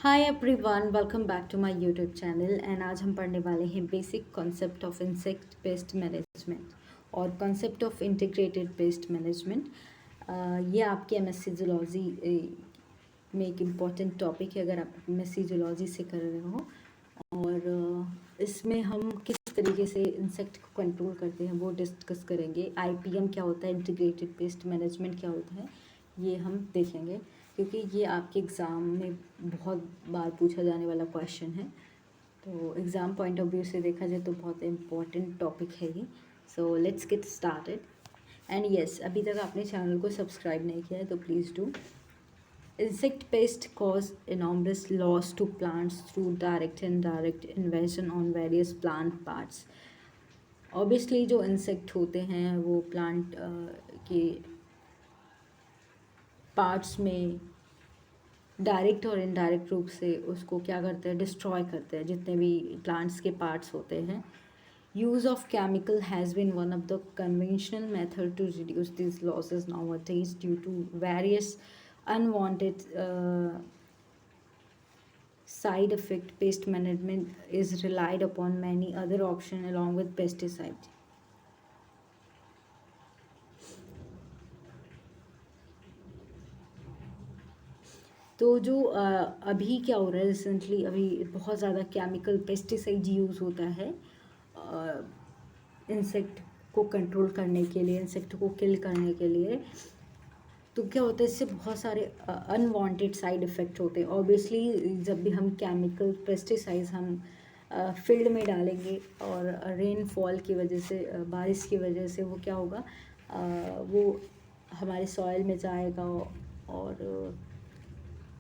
Hi everyone, welcome back to my YouTube channel. And आज हम पढ़ने वाले हैं basic concept of insect pest management और concept of integrated pest management. ये आपके एमएससी जूलॉजी में एक इम्पॉर्टेंट टॉपिक है अगर आप एमएससी जूलॉजी से कर रहे हो। और इसमें हम किस तरीके से इंसेक्ट को कंट्रोल करते हैं वो डिस्कस करेंगे। आईपीएम क्या होता है, इंटीग्रेटेड पेस्ट मैनेजमेंट क्या होता है, ये हम देखेंगे क्योंकि ये आपके एग्ज़ाम में बहुत बार पूछा जाने वाला क्वेश्चन है। तो एग्ज़ाम पॉइंट ऑफ व्यू से देखा जाए तो बहुत इम्पॉर्टेंट टॉपिक है ये। So let's get started. And yes, अभी तक आपने चैनल को सब्सक्राइब नहीं किया है तो please do. Insect pests cause enormous loss to plants through direct and indirect invasion on various plant parts. Obviously जो इंसेक्ट होते हैं वो प्लांट के पार्ट्स में डायरेक्ट और इनडायरेक्ट रूप से उसको क्या करते हैं, डिस्ट्रॉय करते हैं जितने भी प्लांट्स के पार्ट्स होते हैं। Use of chemical has been one of the conventional method to reduce this losses nowadays due to various unwanted side effect. Pest management is relied upon many other options along with pesticides. तो जो अभी क्या हो रहा है recently, अभी बहुत ज़्यादा केमिकल पेस्टिसाइड यूज़ होता है इंसेक्ट को कंट्रोल करने के लिए, इंसेक्ट को किल करने के लिए। तो क्या होता है, इससे बहुत सारे अनवांटेड साइड इफ़ेक्ट होते हैं। ऑब्वियसली जब भी हम केमिकल पेस्टिसाइड्स हम फील्ड में डालेंगे और रेनफॉल की वजह से, बारिश की वजह से वो क्या होगा, वो हमारे सॉइल में जाएगा और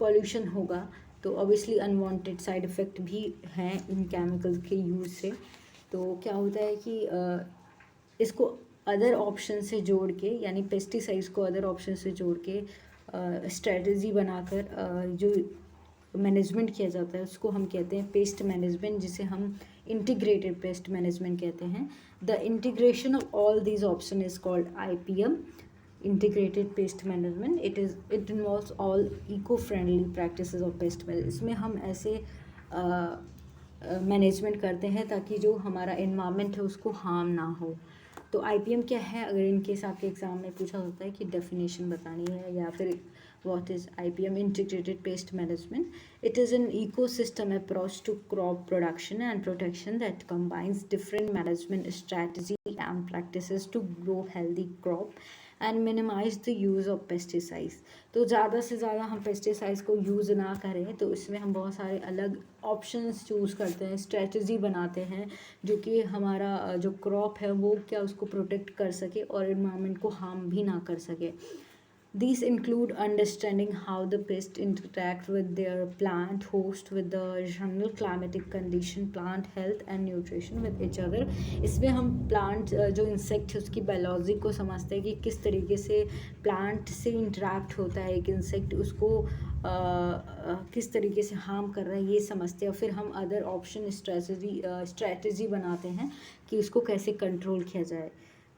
पॉल्यूशन होगा। तो ऑब्वियसली अनवांटेड साइड इफ़ेक्ट भी हैं इन केमिकल के यूज़ से। तो क्या होता है कि इसको अदर ऑप्शन से जोड़ के, यानी पेस्टिसाइड्स को अदर ऑप्शन से जोड़ के स्ट्रेटजी बनाकर जो मैनेजमेंट किया जाता है उसको हम कहते हैं पेस्ट मैनेजमेंट, जिसे हम इंटीग्रेटेड पेस्ट मैनेजमेंट कहते हैं। The integration of all these option is called IPM, integrated pest management. It involves all eco-friendly practices of pest management. इसमें हम ऐसे मैनेजमेंट करते हैं ताकि जो हमारा इन्वायरमेंट है उसको हार्म ना हो। तो आईपीएम क्या है, अगर इनकेस आपके एग्ज़ाम में पूछा होता है कि डेफिनेशन बतानी है या फिर what is IPM, integrated pest management, it is an ecosystem approach to crop production and protection that combines different management strategy and practices to grow healthy crop and minimize the use of pesticides. तो ज़्यादा से ज़्यादा हम pesticides को use ना करें, तो इसमें हम बहुत सारे अलग ऑप्शंस चूज़ करते हैं, स्ट्रेटजी बनाते हैं जो कि हमारा जो क्रॉप है वो क्या उसको प्रोटेक्ट कर सके और इन्वायरमेंट को हार्म भी ना कर सके। These include understanding how the pests interact with their plant host, with the general climatic condition, plant health and nutrition with each other. इसमें हम प्लांट जो इंसेक्ट है उसकी बायोलॉजी को समझते हैं कि किस तरीके से प्लांट से इंटरेक्ट होता है एक इंसेक्ट, उसको किस तरीके से हार्म कर रहा है ये समझते हैं। फिर हम अदर ऑप्शन स्ट्रेटजी बनाते हैं कि उसको कैसे कंट्रोल किया जाए।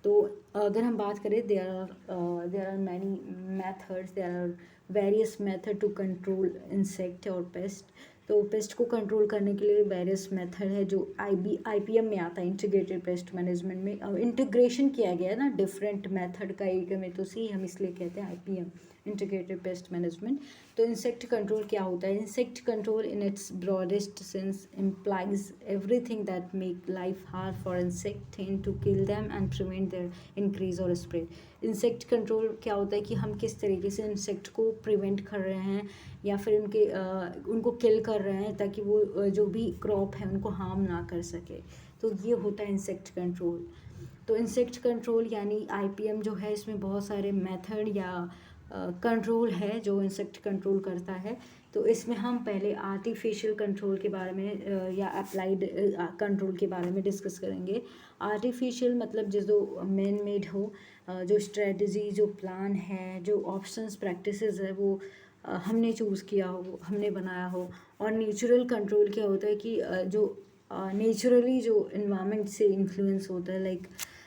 तो अगर हम बात करें, there are many methods, there are various method to control insect और पेस्ट। तो पेस्ट को कंट्रोल करने के लिए वेरियस मेथड है जो आईपीएम में आता है, इंटीग्रेटेड पेस्ट मैनेजमेंट में। अब इंटीग्रेशन किया गया है ना डिफरेंट मेथड का एक में, तो सी हम इसलिए कहते हैं आईपीएम, इंटीग्रेटेड पेस्ट मैनेजमेंट। तो इंसेक्ट कंट्रोल क्या होता है, insect control in its broadest sense implies everything that make life hard for insect tend to kill them and prevent their increase or spread. Insect control क्या होता है कि हम किस तरीके से इंसेक्ट को प्रिवेंट कर रहे हैं या फिर उनको किल कर रहे हैं ताकि वो जो भी क्रॉप है उनको हार्म ना कर सके। तो ये होता है इंसेक्ट कंट्रोल। तो इंसेक्ट कंट्रोल यानी आईपीएम जो है, इसमें बहुत सारे मेथड या कंट्रोल है जो इंसेक्ट कंट्रोल करता है। तो इसमें हम पहले आर्टिफिशियल कंट्रोल के बारे में या अप्लाइड कंट्रोल के बारे में डिस्कस करेंगे। आर्टिफिशियल मतलब जो मैन मेड हो, जो स्ट्रेटजी, जो प्लान है, जो ऑप्शंस प्रैक्टिसेस है वो हमने चूज़ किया हो, हमने बनाया हो। और नेचुरल कंट्रोल क्या होता है कि जो नेचुरली जो इन्वायरमेंट से इन्फ्लुएंस होता है, लाइक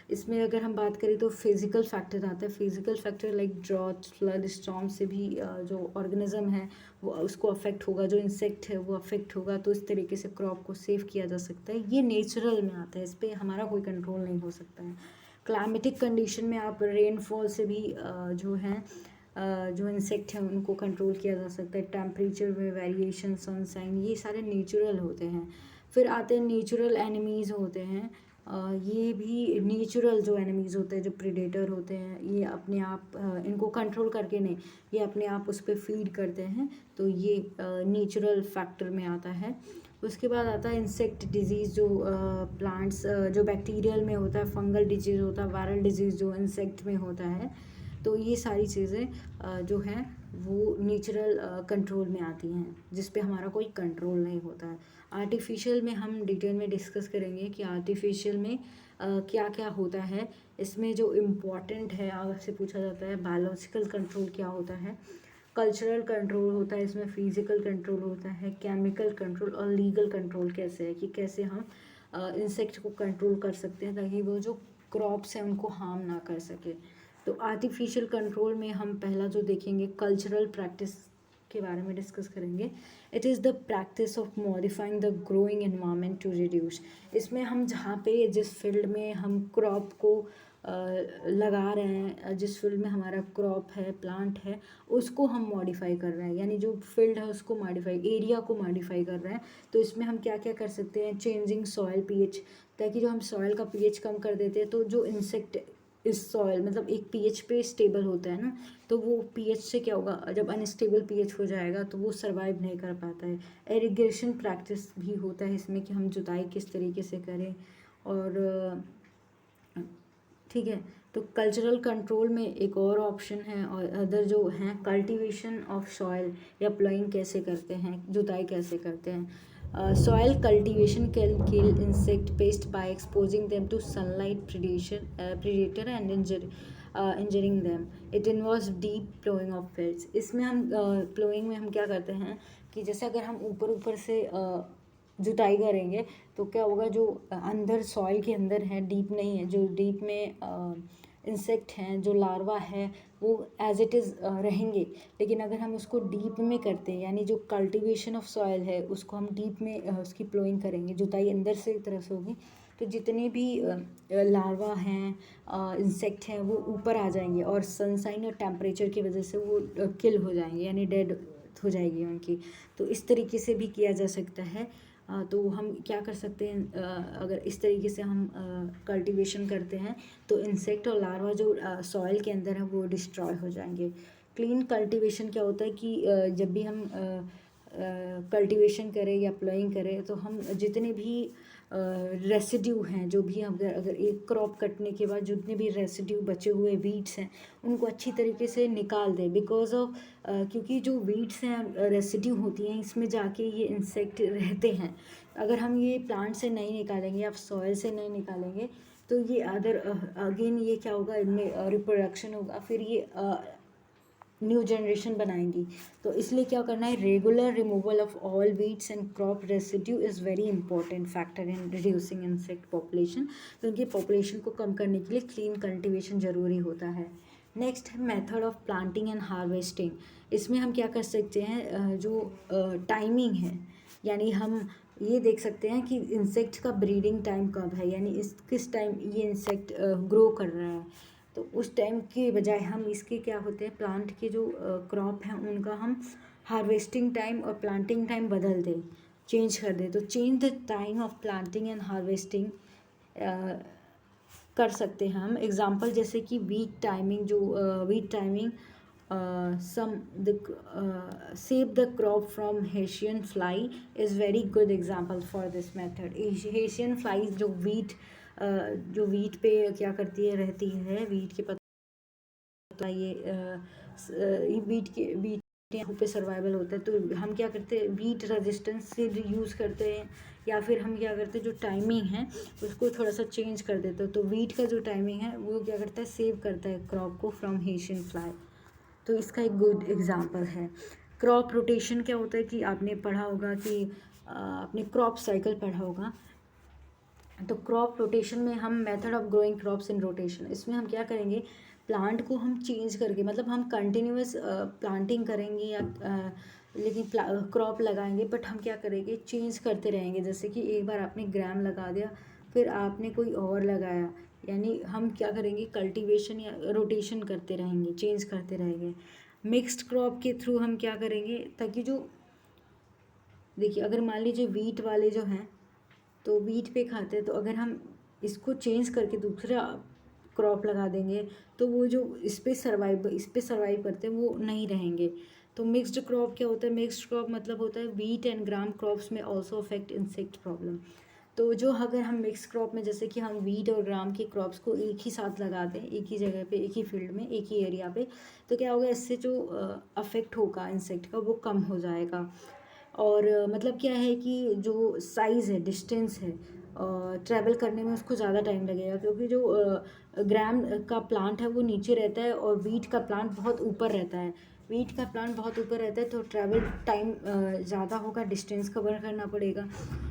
इसमें अगर हम बात करें तो फिज़िकल फैक्टर आता है। Physical factor like drought, flood, storm से भी जो ऑर्गेनिज्म है वो उसको अफेक्ट होगा, जो इंसेक्ट है वो अफेक्ट होगा, तो इस तरीके से क्रॉप को सेव किया जा सकता है। ये नेचुरल में आता है, इस पर हमारा कोई कंट्रोल नहीं हो सकता है। क्लाइमेटिक कंडीशन में आप रेनफॉल से भी जो है जो इंसेक्ट हैं उनको कंट्रोल किया जा सकता है। टेम्परेचर में वेरिएशन, सनशाइन, ये सारे नेचुरल होते हैं। फिर आते हैं नेचुरल एनिमीज़ होते हैं। ये भी नेचुरल जो एनिमीज़ होते हैं, जो प्रेडेटर होते हैं, ये अपने आप इनको कंट्रोल करके नहीं, ये अपने आप उस पर फीड करते हैं, तो ये नेचुरल फैक्टर में आता है। उसके बाद आता है इंसेक्ट डिजीज़, जो प्लांट्स जो बैक्टीरियल में होता है, फंगल डिजीज़ होता है, वायरल डिजीज़ जो इंसेक्ट में होता है। तो ये सारी चीज़ें जो हैं वो नेचुरल कंट्रोल में आती हैं, जिस पे हमारा कोई कंट्रोल नहीं होता है। आर्टिफिशियल में हम डिटेल में डिस्कस करेंगे कि आर्टिफिशियल में क्या क्या होता है। इसमें जो इम्पॉर्टेंट है, आपसे पूछा जाता है बायोलॉजिकल कंट्रोल क्या होता है, कल्चरल कंट्रोल होता है, इसमें फिजिकल कंट्रोल होता है, केमिकल कंट्रोल, और लीगल कंट्रोल कैसे है कि कैसे हम इंसेक्ट को कंट्रोल कर सकते हैं ताकि वो जो क्रॉप्स हैं उनको हार्म ना कर सके। तो आर्टिफिशियल कंट्रोल में हम पहला जो देखेंगे कल्चरल प्रैक्टिस के बारे में डिस्कस करेंगे। It is the practice of modifying the growing environment to reduce. इसमें हम जहाँ पे जिस फील्ड में हम क्रॉप को लगा रहे हैं, जिस फील्ड में हमारा क्रॉप है, प्लांट है, उसको हम मॉडिफाई कर रहे हैं, यानी जो फील्ड है उसको मॉडिफाई, एरिया को मॉडिफाई कर रहे हैं। तो इसमें हम क्या क्या कर सकते हैं, चेंजिंग सॉइल पीएच, ताकि जो हम सॉइल का पीएच कम कर देते हैं तो जो इंसेक्ट इस सॉइल मतलब एक पीएच पे स्टेबल होता है ना, तो वो पीएच से क्या होगा, जब अनस्टेबल पीएच हो जाएगा तो वो सर्वाइव नहीं कर पाता है। इरिगेशन प्रैक्टिस भी होता है इसमें कि हम जुताई किस तरीके से करें, और ठीक है। तो कल्चरल कंट्रोल में एक और ऑप्शन है, और अदर जो हैं कल्टीवेशन ऑफ सॉइल या प्लोइंग कैसे करते हैं, जुताई कैसे करते हैं। Soil cultivation can kill insect pest by exposing them to sunlight predator and injuring them. It involves deep ploughing of fields. इसमें हम प्लोइंग में हम क्या करते हैं कि जैसे अगर हम ऊपर ऊपर से जुताई करेंगे तो क्या होगा, जो अंदर सॉइल के अंदर है, डीप नहीं है, जो डीप में इंसेक्ट हैं, जो लार्वा है, वो एज इट इज़ रहेंगे। लेकिन अगर हम उसको डीप में करते हैं, यानी जो कल्टीवेशन ऑफ सॉइल है उसको हम डीप में उसकी प्लोइंग करेंगे, जुताई अंदर से एक तरफ से होगी, तो जितने भी लार्वा हैं, इंसेक्ट हैं, वो ऊपर आ जाएंगे और सनशाइन और टेम्परेचर की वजह से वो किल हो जाएंगे, यानी डेड हो जाएगी उनकी। तो इस तरीके से भी किया जा सकता है। तो हम क्या कर सकते हैं, अगर इस तरीके से हम कल्टीवेशन करते हैं तो इंसेक्ट और लार्वा जो सॉइल के अंदर है वो डिस्ट्रॉय हो जाएंगे। क्लीन कल्टीवेशन क्या होता है कि जब भी हम कल्टीवेशन करें या प्लोइंग करें तो हम जितने भी रेसिड्यू हैं, जो भी अगर एक क्रॉप कटने के बाद जितने भी रेसिड्यू बचे हुए वीड्स हैं उनको अच्छी तरीके से निकाल दें, बिकॉज ऑफ क्योंकि जो वीड्स हैं, रेसिड्यू होती हैं, इसमें जाके ये इंसेक्ट रहते हैं। अगर हम ये प्लांट से नहीं निकालेंगे या सॉइल से नहीं निकालेंगे तो ये अदर अगेन ये क्या होगा, इनमें रिप्रोडक्शन होगा, फिर ये न्यू जनरेशन बनाएंगी। तो इसलिए क्या करना है, regular removal of all weeds and crop residue is very important factor in reducing insect population. तो उनकी पॉपुलेशन को कम करने के लिए क्लीन कल्टीवेशन ज़रूरी होता है। नेक्स्ट है method of planting and harvesting. इसमें हम क्या कर सकते हैं, जो टाइमिंग है, यानी हम ये देख सकते हैं कि इंसेक्ट का ब्रीडिंग टाइम कब है, यानी इस किस टाइम ये इंसेक्ट ग्रो कर रहा है। तो उस टाइम के बजाय हम इसके क्या होते हैं, प्लांट के जो क्रॉप हैं उनका हम हार्वेस्टिंग टाइम और प्लांटिंग टाइम बदल दें, चेंज कर दें। तो change the time of planting and harvesting कर सकते हैं हम। एग्जांपल जैसे कि वीक टाइमिंग, जो week timing save the crop from Haitian fly is very good example for this method. Haitian flies जो वीट पे क्या करती है, रहती है, वीट के पत्ता, ये वीट यहाँ पे सर्वाइवल होता है। तो हम क्या करते हैं, वीट रेजिस्टेंस से यूज़ करते हैं, या फिर हम क्या करते हैं, जो टाइमिंग है उसको थोड़ा सा चेंज कर देते हैं। तो वीट का जो टाइमिंग है वो क्या करता है, सेव करता है क्रॉप को फ्रॉम हेशियन फ्लाई। तो इसका एक गुड एग्जांपल है। क्रॉप रोटेशन क्या होता है कि आपने पढ़ा होगा कि आपने क्रॉप साइकिल पढ़ा होगा। तो क्रॉप रोटेशन में हम method of growing crops in rotation, इसमें हम क्या करेंगे, प्लांट को हम चेंज करके, मतलब हम कंटिन्यूस प्लांटिंग करेंगे या लेकिन क्रॉप लगाएंगे, बट हम क्या करेंगे, चेंज करते रहेंगे। जैसे कि एक बार आपने ग्राम लगा दिया, फिर आपने कोई और लगाया, यानी हम क्या करेंगे, कल्टीवेशन या रोटेशन करते रहेंगे, चेंज करते रहेंगे। मिक्स्ड क्रॉप के थ्रू हम क्या करेंगे, ताकि जो, देखिए अगर मान लीजिए वीट वाले जो हैं तो वीट पे खाते हैं, तो अगर हम इसको चेंज करके दूसरा क्रॉप लगा देंगे तो वो जो इस पे सर्वाइव करते हैं वो नहीं रहेंगे। तो मिक्स्ड क्रॉप क्या होता है, मिक्स्ड क्रॉप मतलब होता है वीट एंड ग्राम क्रॉप्स में ऑल्सो अफेक्ट इंसेक्ट प्रॉब्लम। तो जो अगर हम मिक्स क्रॉप में, जैसे कि हम वीट और ग्राम के क्रॉप्स को एक ही साथ लगा दें, एक ही जगह पे, एक ही फील्ड में, एक ही एरिया पे, तो क्या होगा, इससे जो अफेक्ट होगा इंसेक्ट का वो कम हो जाएगा। और मतलब क्या है कि जो साइज़ है, डिस्टेंस है, ट्रैवल करने में उसको ज़्यादा टाइम लगेगा, क्योंकि जो ग्राम का प्लांट है वो नीचे रहता है और वीट का प्लांट बहुत ऊपर रहता है। वीट का प्लांट बहुत ऊपर रहता है तो ट्रैवल टाइम ज़्यादा होगा, डिस्टेंस कवर करना पड़ेगा।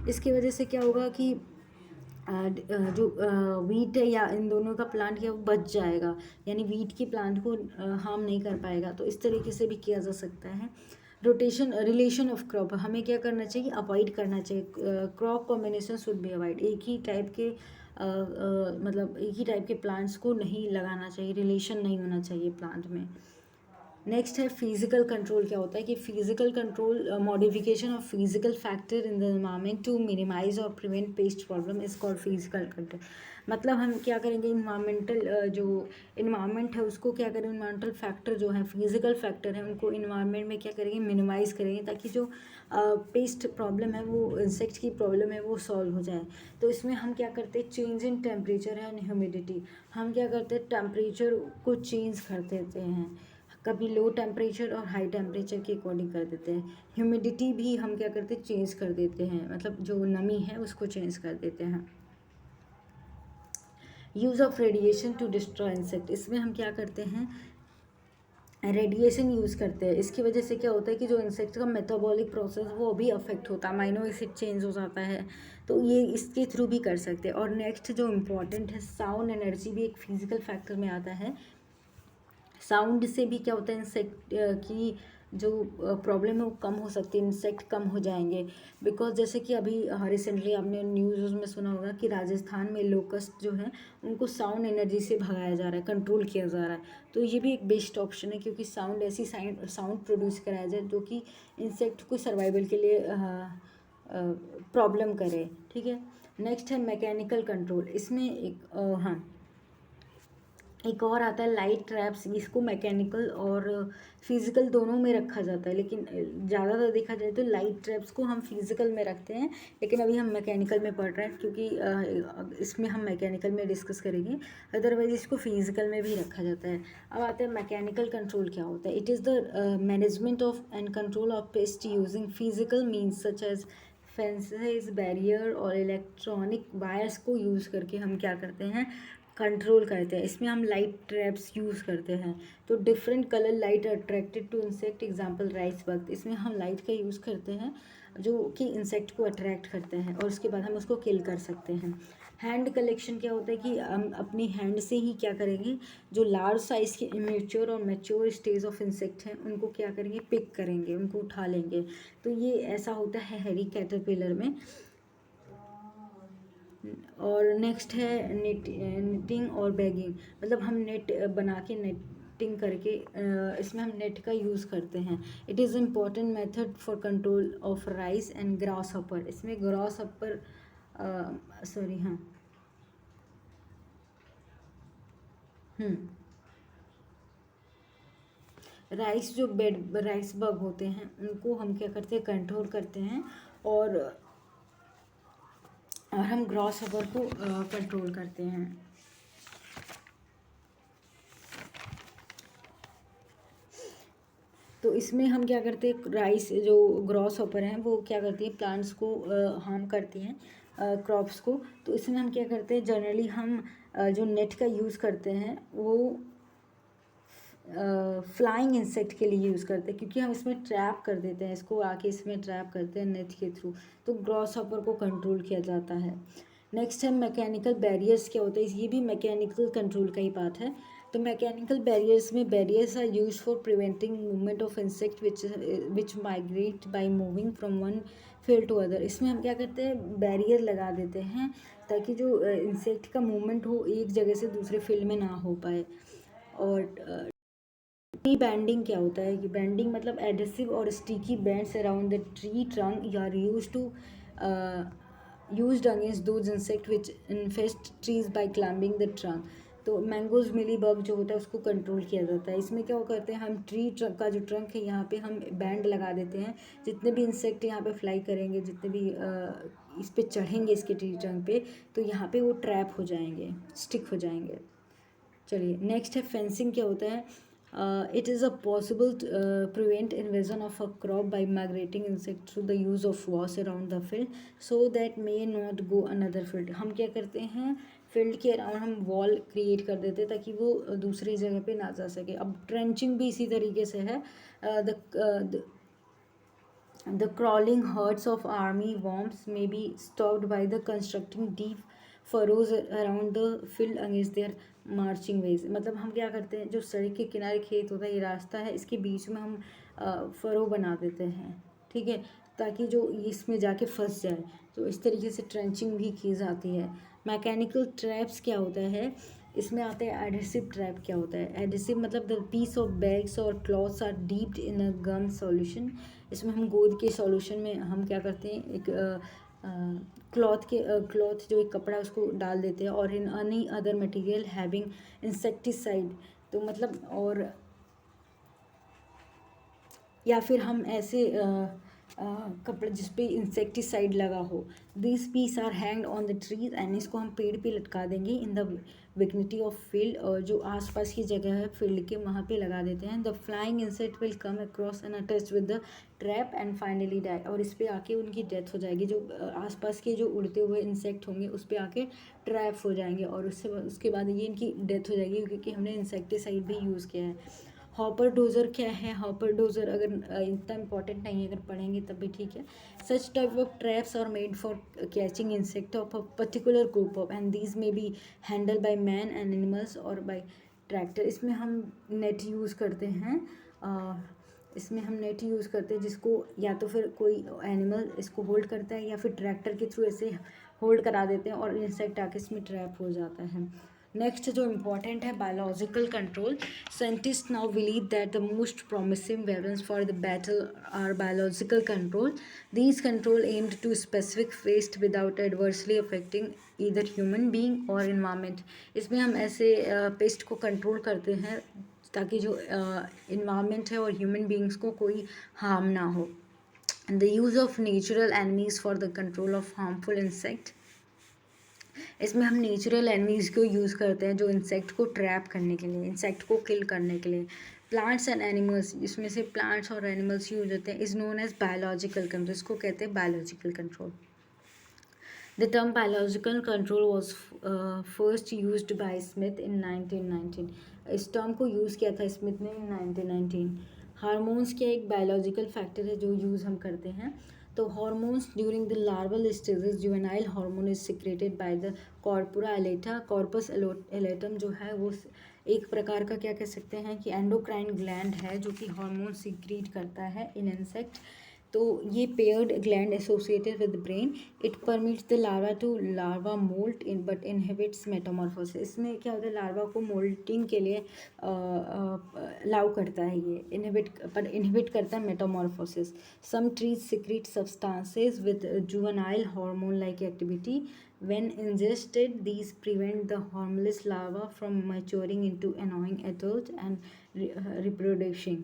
इसकी वजह से क्या होगा कि जो वीट है या इन दोनों का प्लांट क्या वो बच जाएगा, यानी वीट की प्लांट को हार्म नहीं कर पाएगा। तो इस तरीके से भी किया जा सकता है। रोटेशन रिलेशन ऑफ क्रॉप, हमें क्या करना चाहिए, अवॉइड करना चाहिए, crop combination should be avoid, एक ही टाइप के मतलब एक ही टाइप के प्लांट्स को नहीं लगाना चाहिए, रिलेशन नहीं होना चाहिए प्लांट में। नेक्स्ट है फिजिकल कंट्रोल। क्या होता है कि physical control, modification of physical factor in the environment to minimise और prevent pest problem is called physical control. मतलब हम क्या करेंगे, इन्वायरमेंटल जो इन्वायरमेंट है उसको क्या करें, इन्वायरमेंटल फैक्टर जो है, फिजिकल फैक्टर है, उनको इन्वायरमेंट में क्या करेंगे, मिनिमाइज करेंगे, ताकि जो पेस्ट प्रॉब्लम है, वो इंसेक्ट की प्रॉब्लम है, वो सॉल्व हो जाए। तो इसमें हम क्या करते हैं, change in temperature and humidity, हम क्या करते हैं, टेम्परेचर को चेंज कर देते हैं, कभी लो टेम्परेचर और हाई टेम्परेचर के अकॉर्डिंग कर देते हैं। ह्यूमिडिटी भी हम क्या करते हैं, चेंज कर देते हैं, मतलब जो नमी है उसको चेंज कर देते हैं। Use of radiation to destroy insect, इसमें हम क्या करते हैं, रेडिएशन यूज़ करते हैं। इसकी वजह से क्या होता है कि जो इंसेक्ट का मेटाबॉलिक प्रोसेस वो भी अफेक्ट होता है, अमाइनो एसिड चेंज हो जाता है, तो ये इसके थ्रू भी कर सकते हैं। और नेक्स्ट जो इम्पोर्टेंट है, साउंड एनर्जी भी एक फिजिकल फैक्टर में आता है। साउंड से भी क्या होता है, इंसेक्ट की जो प्रॉब्लम है वो कम हो सकती है, इंसेक्ट कम हो जाएंगे। बिकॉज जैसे कि अभी रिसेंटली आपने न्यूज़ में सुना होगा कि राजस्थान में लोकस्ट जो है उनको साउंड एनर्जी से भगाया जा रहा है, कंट्रोल किया जा रहा है। तो ये भी एक बेस्ट ऑप्शन है, क्योंकि साउंड ऐसी साउंड प्रोड्यूस कराया जाए जो कि इंसेक्ट को सर्वाइवल के लिए प्रॉब्लम करे। ठीक है, नेक्स्ट है मैकेनिकल कंट्रोल। इसमें एक और आता है लाइट ट्रैप्स, इसको मैकेनिकल और फिज़िकल दोनों में रखा जाता है, लेकिन ज़्यादातर देखा जाए तो लाइट ट्रैप्स को हम फिज़िकल में रखते हैं, लेकिन अभी हम मैकेनिकल में पढ़ रहे हैं, क्योंकि इसमें हम मैकेनिकल में डिस्कस करेंगे, अदरवाइज इसको फिज़िकल में भी रखा जाता है। अब आता है मैकेनिकल कंट्रोल क्या होता है। It is the management of and control of pest using physical means such as fences, barrier और इलेक्ट्रॉनिक वायर्स को यूज़ करके हम क्या करते हैं, कंट्रोल करते हैं। इसमें हम लाइट ट्रैप्स यूज़ करते हैं। तो different colour light attracted to insect, example rice bug, इसमें हम लाइट का यूज़ करते हैं जो कि इंसेक्ट को अट्रैक्ट करते हैं और उसके बाद हम उसको किल कर सकते हैं। हैंड कलेक्शन क्या होता है कि हम अपनी हैंड से ही क्या करेंगे, जो लार्ज साइज़ के इमेच्योर और मैच्योर स्टेज ऑफ इंसेक्ट हैं उनको क्या करेंगे, पिक करेंगे, उनको उठा लेंगे। तो ये ऐसा होता है हैरी कैटरपिलर में। और नेक्स्ट है निटिंग और बैगिंग, मतलब हम नेट बना के नेटिंग करके इसमें हम नेट का यूज़ करते हैं। It is important method for control of rice and grass hopper. इसमें ग्रास हॉपर सॉरी हाँ राइस जो बेड राइस बग होते हैं उनको हम क्या करते हैं, कंट्रोल करते हैं, और हम ग्रास हॉपर को कंट्रोल करते हैं। तो इसमें हम क्या करते हैं, राइस जो ग्रॉस हॉपर हैं वो क्या करती है, प्लांट्स को हार्म करती हैं, क्रॉप्स को। तो इसमें हम क्या करते हैं, जनरली हम जो नेट का यूज़ करते हैं वो फ्लाइंग इंसेक्ट के लिए यूज़ करते हैं, क्योंकि हम इसमें ट्रैप कर देते हैं, इसको आके इसमें ट्रैप करते हैं नेट के थ्रू, तो ग्रॉस हॉपर को कंट्रोल किया जाता है। नेक्स्ट है मैकेनिकल बैरियर्स। क्या होता है, ये भी मैकेनिकल कंट्रोल का ही पार्ट है। तो मैकेनिकल बैरियर्स में barriers are use for preventing movement of insect which migrate by moving from one field to other. इसमें हम क्या करते हैं, बैरियर लगा देते हैं ताकि जो इंसेक्ट का मूवमेंट हो एक जगह से दूसरे फील्ड में ना हो पाए। और ट्री बैंडिंग क्या होता है कि बैंडिंग मतलब एडेसिव और sticky bands around the tree trunk are used against those insect which infest trees by climbing the trunk. तो मैंगोज मिली बग जो होता है उसको कंट्रोल किया जाता है। इसमें क्या करते हैं, हम ट्री ट्रंक का जो ट्रंक है यहाँ पे हम बैंड लगा देते हैं। जितने भी इंसेक्ट यहाँ पे फ्लाई करेंगे, जितने भी इस पे चढ़ेंगे इसके ट्री ट्रंक पे, तो यहाँ पे वो ट्रैप हो जाएंगे, स्टिक हो जाएंगे। चलिए नेक्स्ट है फेंसिंग। क्या होता है, it is a possible prevent invasion of a crop by migrating insect through the use of walls around the field so that may not go another field. हम क्या करते हैं, फील्ड के अराउंड हम वॉल क्रिएट कर देते हैं ताकि वो दूसरी जगह पे ना जा सके। अब ट्रेंचिंग भी इसी तरीके से है। The crawling herds of army worms may be stopped by the constructing deep furrows around the field against their marching ways। मतलब हम क्या करते हैं, जो सड़क के किनारे खेत होता है, ये रास्ता है, इसके बीच में हम फरो बना देते हैं, ठीक है, ताकि जो इसमें जाके फंस जाए। तो इस तरीके से ट्रेंचिंग भी की जाती है। मैकेनिकल ट्रैप्स क्या होता है, इसमें आता है एडहेसिव ट्रैप। क्या होता है एडहेसिव, मतलब द पीस ऑफ बैग्स और clothes are dipped in a gum solution. इसमें हम गोंद के सॉल्यूशन में हम क्या करते हैं, एक क्लॉथ जो एक कपड़ा उसको डाल देते हैं, और in any other material having insecticide. तो मतलब और या फिर हम ऐसे कपड़े जिस पे इंसेक्टिसाइड लगा हो। This piece are hanged on the trees and इसको हम पेड़ पे लटका देंगे in the vicinity of field, और जो आसपास की जगह है फील्ड के वहाँ पे लगा देते हैं। The flying insect will come across and attach with the trap and finally die. और इस पे आके उनकी डेथ हो जाएगी। जो आसपास के जो उड़ते हुए इंसेक्ट होंगे उस पे आके ट्रैप हो जाएंगे, और उसके बाद ये इनकी डेथ हो जाएगी क्योंकि हमने इंसेक्टिसाइड भी यूज़ किया है। हॉपर डोजर क्या है, हॉपर डोजर अगर इतना इंपॉर्टेंट नहीं है, अगर पढ़ेंगे तब भी ठीक है। Such type of traps are made for catching insect of a particular group of and these may be handled by man and animals और बाय ट्रैक्टर। इसमें हम नेट यूज़ करते हैं, इसमें हम नेट यूज़ करते हैं जिसको या तो फिर कोई एनिमल इसको होल्ड करता है या फिर ट्रैक्टर के थ्रू ऐसे होल्ड करा देते हैं और इंसेक्ट आके इसमें ट्रैप हो जाता है। नेक्स्ट जो इम्पॉर्टेंट है biological control. Scientist now believe that the most promising weapons for the battle are biological control. These control aimed to specific waste without adversely affecting either human being or environment. इसमें हम ऐसे paste को control करते हैं ताकि जो environment है और ह्यूमन बींग्स को कोई हार्म ना हो। The use of natural enemies for the control of harmful insect. इसमें हम नेचुरल एनिमीज़ को यूज़ करते हैं जो इंसेक्ट को ट्रैप करने के लिए, इंसेक्ट को किल करने के लिए। प्लांट्स एंड एनिमल्स, इसमें से प्लांट्स और एनिमल्स यूज होते हैं, is known as biological control. इसको कहते हैं biological control. The term biological control was first used by Smith in 1919। इस टर्म को यूज़ किया था स्मिथ ने इन 1919। हार्मोन्स क्या एक बायोलॉजिकल फैक्टर है जो यूज़ हम करते हैं। तो hormones during the larval stages, juvenile hormone is secreted by the corpora allata. Corpus allatum जो है वो एक प्रकार का क्या कह सकते हैं कि एंडोक्राइन ग्लैंड है जो कि हार्मोन सिक्रीट करता है इन इंसेक्ट। तो ये paired gland associated with brain, it permits the larva to larva moult in but inhibits metamorphosis. इसमें क्या होता है, लार्वा को मोल्टिंग के लिए अलाउ करता है, ये इनहिबिट करता है metamorphosis. Some trees secrete substances with juvenile hormone like activity. When ingested, these prevent the harmless larva from maturing into annoying adult and reproducing,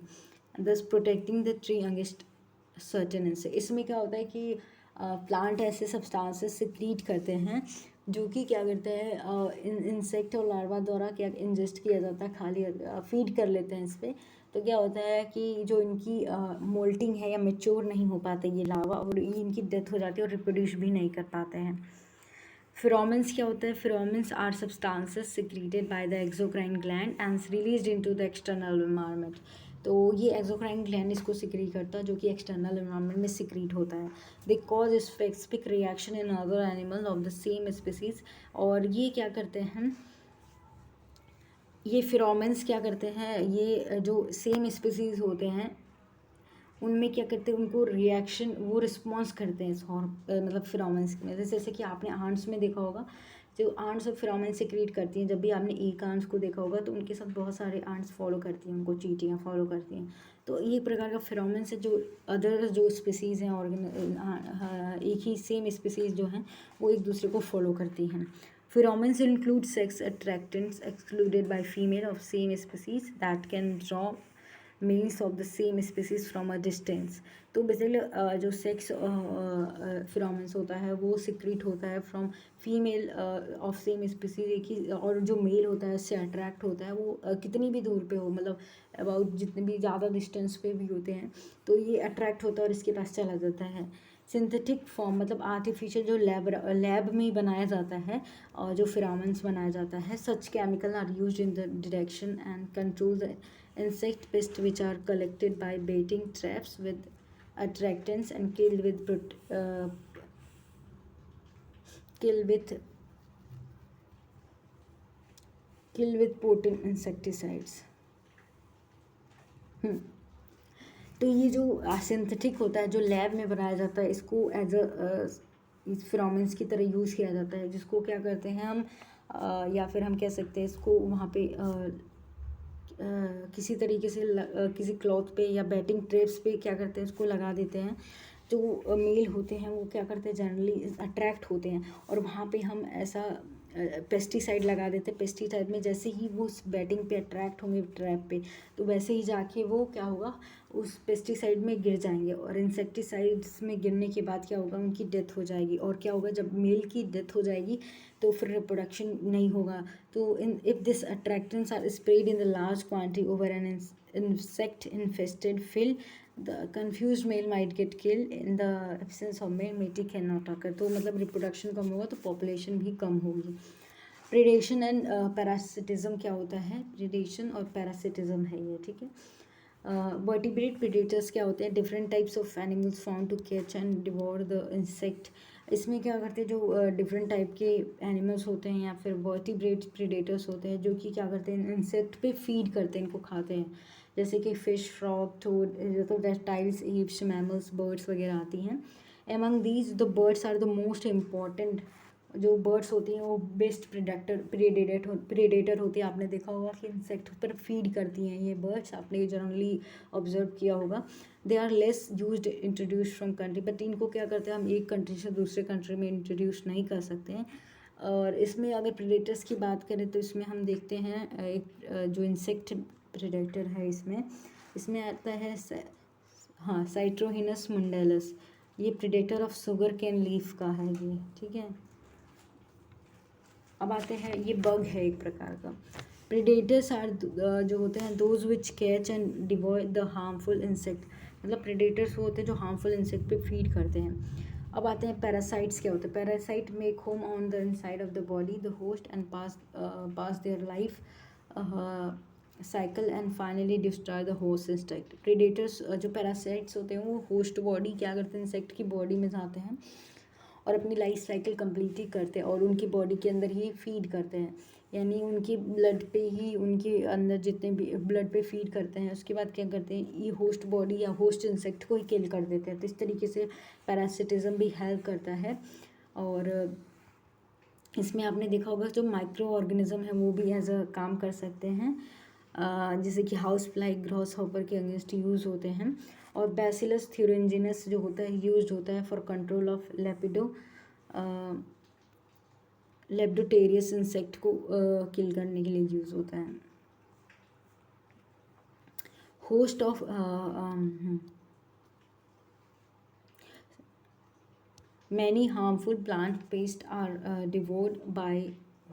thus protecting the tree against certain insect. इसमें क्या होता है कि plant ऐसे substances secrete करते हैं जो कि क्या करते हैं, इंसेक्ट और लार्वा द्वारा क्या इंजेस्ट किया जाता है, खाली फीड कर लेते हैं इस पर। तो क्या होता है कि जो इनकी मोल्टिंग है या मेच्योर नहीं हो पाते ये लार्वा, और इनकी डेथ हो जाती है और रिप्रोड्यूस भी नहीं कर पाते हैं। फेरोमेंस क्या होता है, pheromones are substances secreted by the exocrine gland and released into the external environment. तो ये एक्सोक्राइन ग्लैंड इसको सिक्रीट करता है, जो कि एक्सटर्नल एनवायरनमेंट में सिक्रीट होता है। They cause specific reaction in other animal of the same species. और ये क्या करते हैं, ये फिरोमेंस क्या करते हैं, ये जो सेम स्पीसीज होते हैं उनमें क्या करते हैं, उनको रिएक्शन वो रिस्पॉन्स करते हैं मतलब फिरोमेंस में। जैसे कि आपने आंट्स में देखा होगा, जो आंट्स और फिरोमेन सिक्रीट करती हैं, जब भी आपने एक आंट्स को देखा होगा तो उनके साथ बहुत सारे आंट्स फॉलो करती हैं, उनको चींटियाँ फॉलो करती हैं। तो ये प्रकार का फिरोमेन से जो अदर जो स्पीसीज़ हैं एक ही सेम स्पीसीज़ जो हैं वो एक दूसरे को फॉलो करती हैं। Pheromones include sex attractants excluded by female of same species that can draw males of the same species from a distance। तो बेसिकली जो सेक्स फिरोमेंस होता है वो सिक्रीट होता है from female of same species एक ही, और जो मेल होता है उससे अट्रैक्ट होता है वो कितनी भी दूर पे हो, मतलब अबाउट जितने भी ज़्यादा डिस्टेंस पे भी होते हैं तो ये अट्रैक्ट होता है और इसके पास चला जाता है। सिंथेटिक फॉर्म मतलब आर्टिफिशियल जो लैब में बनाया जाता है और जो फिरामेंट्स बनाया जाता है, such chemical are used in the detection and control the insect pests which are collected by baiting traps with attractants and killed with potent insecticides। तो ये जो सिंथेटिक होता है जो लैब में बनाया जाता है इसको एज इस फिरोमेंस की तरह यूज़ किया जाता है, जिसको क्या करते हैं हम या फिर हम कह सकते हैं इसको वहाँ पे किसी तरीके से किसी क्लॉथ पे या बैटिंग ट्रेप्स पे क्या करते हैं इसको लगा देते हैं। जो मेल होते हैं वो क्या करते हैं जनरली अट्रैक्ट होते हैं और वहाँ पे हम ऐसा पेस्टिसाइड लगा देते हैं। पेस्टिसाइड में जैसे ही वो उस बैटिंग पे अट्रैक्ट होंगे ट्रैप पे, तो वैसे ही जाके वो क्या होगा उस पेस्टिसाइड में गिर जाएंगे और इंसेक्टिसाइड्स में गिरने के बाद क्या होगा उनकी डेथ हो जाएगी। और क्या होगा जब मेल की डेथ हो जाएगी तो फिर रिप्रोडक्शन नहीं होगा। तो if this attractants are spread in the large quantity over an insect infested field, the confused male might get killed। in the absence of male mating cannot occur। तो मतलब रिप्रोडक्शन कम होगा तो पॉपुलेशन भी कम होगी। Predation and parasitism क्या होता है, predation और पैरासिटिज्म है ये, ठीक है। वर्टिब्रेट प्रीडेटर्स क्या होते हैं, different types of animals found to catch and devour the insect. इसमें क्या करते हैं जो डिफरेंट टाइप के एनिमल्स होते हैं या फिर वर्टिब्रेट प्रीडेटर्स होते हैं जो कि क्या करते हैं इंसेक्ट पे फीड करते हैं, इनको खाते हैं। जैसे कि फ़िश, फ्रॉग, टोड, तो रेप्टाइल्स, एप्स, मैमल्स, बर्ड्स वगैरह आती हैं। Among these the birds are the most important. जो बर्ड्स होती हैं वो बेस्ट प्रेडेटर होती है। आपने देखा होगा कि इंसेक्ट पर फीड करती हैं ये बर्ड्स, आपने जनरली ऑब्जर्व किया होगा। They are less used introduce from country, but इनको क्या करते हैं हम एक कंट्री से दूसरे कंट्री में इंट्रोड्यूस नहीं कर सकते हैं। और इसमें अगर प्रेडेटर्स की बात करें तो इसमें हम देखते हैं एक जो इंसेक्ट प्रेडेटर है इसमें आता है हाँ साइट्रोहिनस मुंडेलस। ये predator of sugar cane leaf का है ये, ठीक है। अब आते हैं, ये बग है एक प्रकार का। प्रेडेटर्स आर जो होते हैं those which catch and devour the harmful insect, मतलब प्रेडेटर्स वो होते हैं जो हार्मफुल इंसेक्ट पे फीड करते हैं। अब आते हैं पैरासाइट्स क्या होते हैं। Parasite make home on the inside of the body the host and pass their life cycle and finally destroy the host insect. Predators जो पैरासाइट्स होते हैं वो होस्ट बॉडी क्या करते हैं इंसेक्ट की बॉडी में जाते हैं और अपनी लाइफ साइकिल कंप्लीट ही करते हैं और उनकी बॉडी के अंदर ही फीड करते हैं, यानी उनकी ब्लड पे ही उनके अंदर जितने भी ब्लड पे फीड करते हैं उसके बाद क्या करते हैं ये होस्ट बॉडी या होस्ट इंसेक्ट को ही किल कर देते हैं। तो इस तरीके से पैरासिटिज्म भी हेल्प करता है। और इसमें आपने देखा होगा जो माइक्रो ऑर्गेनिज्म है वो भी एज अ काम कर सकते हैं, जैसे कि हाउस फ्लाई, ग्रॉस हॉपर के अगेंस्ट यूज़ होते हैं। और बैसिलस थ्यूरिंजिनस जो होता है यूज्ड होता है for control of lepidopterous insect को किल करने के लिए यूज़ होता है। Host of many harmful plant pest are devoured by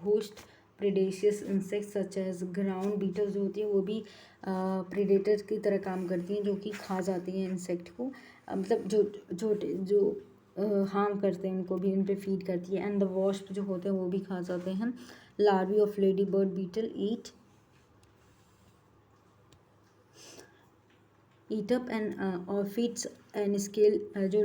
host predaceous insects such as ground beetle जो होती है वो भी प्रेडेटर की तरह काम करती हैं जो कि खा जाती हैं इंसेक्ट को, मतलब जो छोटे जो हार्म करते हैं उनको भी उन पे फीड करती है। एंड द वॉस्प जो होते हैं वो भी खा जाते हैं। Larvae of lady bird beetle eat eat up and और फीड्स एंड स्केल जो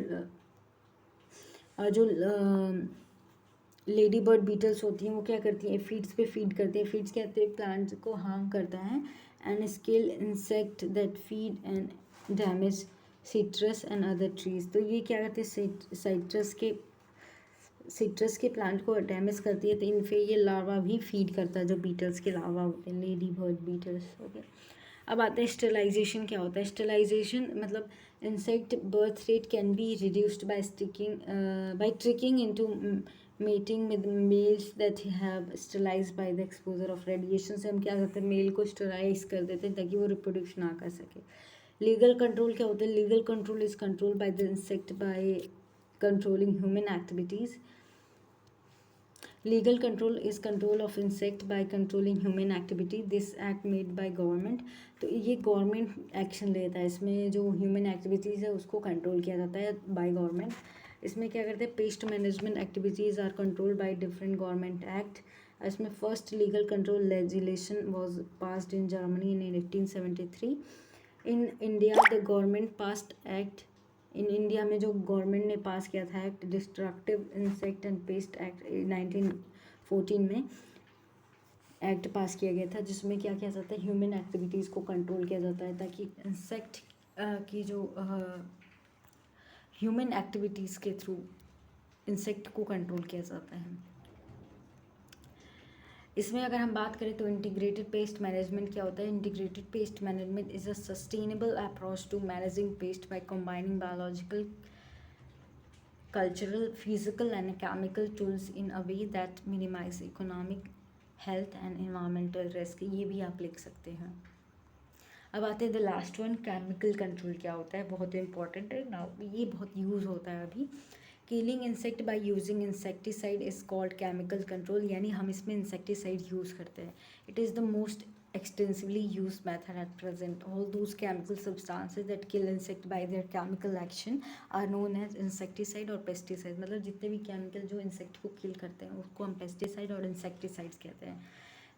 लेडी बर्ड बीटल्स होती हैं वो क्या करती हैं, फीड्स पे फीड करती हैं। फीड्स क्या होते हैं, प्लांट्स को हार्म करता है। And scale insect that feed and damage citrus and other trees. तो ये क्या करते हैं, सिट्रस के प्लांट को डैमेज करती है, तो इन पे ये लार्वा भी फीड करता है, जो बीटल्स के लार्वा होते हैं, लेडी बर्ड बीटल्स। ओके, अब आता है स्टरलाइजेशन क्या होता है। स्टरलाइजेशन मतलब insect birth rate can be reduced by tricking into mating with males that have sterilised by the exposure of radiation. से हम क्या करते हैं, मेल को स्टरलाइज कर देते हैं ताकि वो रिप्रोड्यूस ना कर सके। लीगल कंट्रोल क्या होता है, legal control is control by the insect by controlling human activities. Legal control is control of insect by controlling human activity. This act made by government. तो ये गवर्नमेंट एक्शन लेता है, इसमें जो ह्यूमन एक्टिविटीज़ है उसको कंट्रोल किया जाता है बाय गवर्नमेंट। इसमें क्या करते हैं, pest management activities are controlled by different government act. इसमें first legal control legislation was passed in Germany in 1873। In India the government passed act. In India में जो गवर्नमेंट ने पास किया था act, destructive insect and pest act 1914 में act पास किया गया था, जिसमें क्या किया जाता है, ह्यूमन एक्टिविटीज़ को कंट्रोल किया जाता है ताकि इंसेक्ट की जो ह्यूमन एक्टिविटीज़ के थ्रू इंसेक्ट को कंट्रोल किया जाता है। इसमें अगर हम बात करें तो इंटीग्रेटेड पेस्ट मैनेजमेंट क्या होता है। Integrated pest management is a sustainable approach to managing pest by combining biological, cultural, physical and chemical tools in a way that minimize economic, health and environmental risk। ये भी आप लिख सकते हैं। अब आते हैं the last one, chemical control क्या होता है, बहुत इंपॉर्टेंट है ना, ये बहुत यूज़ होता है अभी। Killing insect by using insecticide is called chemical control, यानी हम इसमें इंसेक्टिसाइड यूज़ करते हैं। It is the most extensively used method at present. All those chemical substances that kill insect by their chemical action are known as insecticide और pesticide। मतलब जितने भी chemical जो इंसेक्ट को किल करते हैं उसको हम पेस्टिसाइड और इंसेक्टिसाइड्स कहते हैं।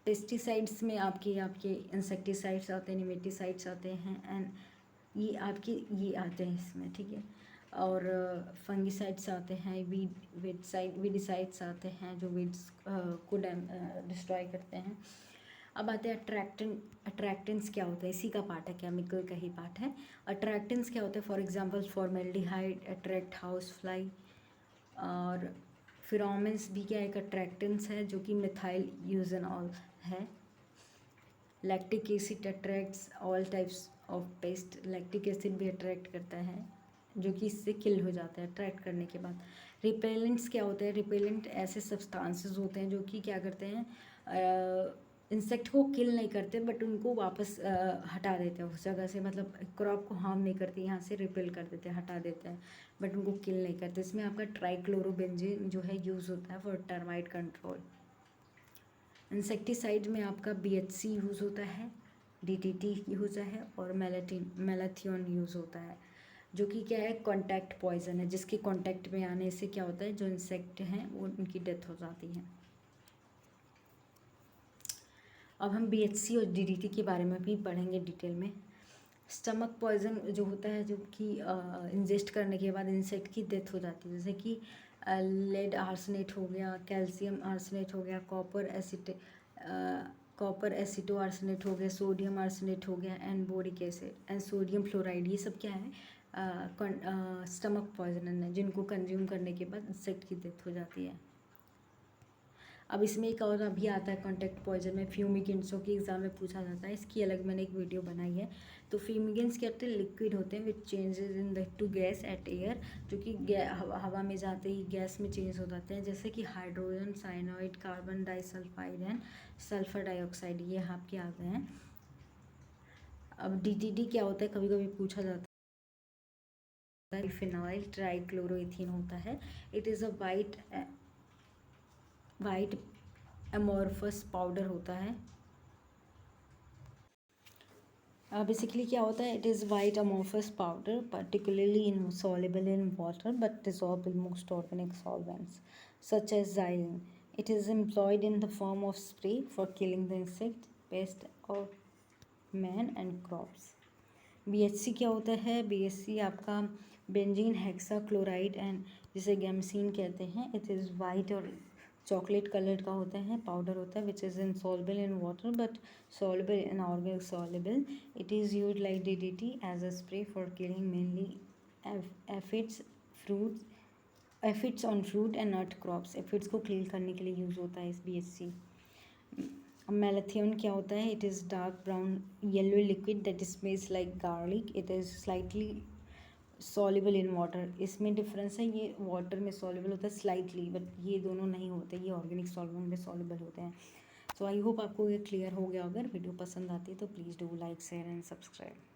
पेस्टिसाइड्स में आपके इंसेक्टिसाइड्स आते हैं, निमेटिसाइड्स आते हैं, एंड ये आते हैं इसमें, ठीक है। और फंगिसाइड्स आते हैं, वीडिसाइड्स आते हैं जो वीड्स को डिस्ट्रॉय करते हैं। अब आते हैं अट्रैक्टेंट्स क्या होता है, इसी का पार्ट है, केमिकल का ही पार्ट है। अट्रैक्टेंट्स क्या होते हैं, for example formaldehyde attract house fly, और फिरोमेंस भी क्या एक अट्रैक्टेंट्स है जो कि मिथाइल यूजेनॉल है। Lactic acid attracts all types of paste, lactic acid भी अट्रैक्ट करता है जो कि इससे किल हो जाता है अट्रैक्ट करने के बाद। रिपेलेंट्स क्या होते हैं, रिपेलेंट ऐसे सब्सटेंसेस होते हैं जो कि क्या करते हैं, इंसेक्ट को किल नहीं करते बट उनको वापस हटा देते हैं उस जगह से, मतलब क्रॉप को हार्म नहीं करते, यहाँ से रिपेल कर देते हैं, हटा देते हैं, बट उनको किल नहीं करते। इसमें आपका ट्राइक्लोरोबेंजीन जो है यूज़ होता है फॉर टर्माइट कंट्रोल। इंसेक्टिसाइड में आपका BHC यूज़ होता है, DDT यूज़ है, और मेलाथियोन यूज़ होता है, जो कि क्या है, कॉन्टैक्ट पॉइजन है, जिसके कॉन्टैक्ट में आने से क्या होता है, जो इंसेक्ट हैं वो उनकी डेथ हो जाती है। अब हम BHC और DDT के बारे में भी पढ़ेंगे डिटेल में। स्टमक पॉइजन जो होता है, जो कि इंजेस्ट करने के बाद इंसेक्ट की डेथ हो जाती है, जैसे कि लेड आर्सेनेट हो गया, कैल्शियम आर्सेनेट हो गया, कॉपर एसिटो आर्सेनेट हो गया, सोडियम आर्सेनेट हो गया, and boric acid and sodium fluoride, ये सब क्या है, स्टमक पॉइजन है, जिनको कंज्यूम करने के बाद इंसेक्ट की डेथ हो जाती है। अब इसमें एक और अभी आता है कॉन्टैक्ट पॉइजन में फ्यूमिगेंट्स, जो कि एग्जाम में पूछा जाता है, इसकी अलग मैंने एक वीडियो बनाई है। तो फ्यूमिगेंट्स क्या होते हैं, लिक्विड होते हैं विच changes in the two gas at air, जो कि हवा में जाते ही गैस में चेंज हो जाते हैं, जैसे कि hydrogen, cyanide, carbon disulphide and sulphur dioxide, ये आपके आते हैं। अब DDT क्या होता है, कभी कभी पूछा जाता है, फिनाइल ट्राइक्लोरोइथीन होता है। It is a white amorphous powder होता है। बेसिकली क्या होता है, it is white amorphous powder particularly insoluble in water but dissolve in most organic solvents such as xylene. It is employed in the form of spray for killing the insect, pest or man and crops. BHC क्या होता है? BHC आपका benzene hexachloride and जिसे गैमसीन कहते हैं। It is white और chocolate colour का होता है, पाउडर होता है, which is insoluble in water but soluble in organic soluble. It is used like DDT as a spray for killing mainly aphids on fruit and nut crops. Aphids को kill करने के लिए use होता है इस BHC। Malathion क्या होता है? It is dark brown yellow liquid that smells like garlic. It is slightly soluble in water. इसमें डिफरेंस है, ये वाटर में सॉल्युबल होता है स्लाइटली, बट ये दोनों नहीं होते, ये ऑर्गेनिक सॉल्वेंट में सॉल्युबल होते हैं। सो आई होप आपको ये क्लियर हो गया। अगर वीडियो पसंद आती है तो please do like share and subscribe.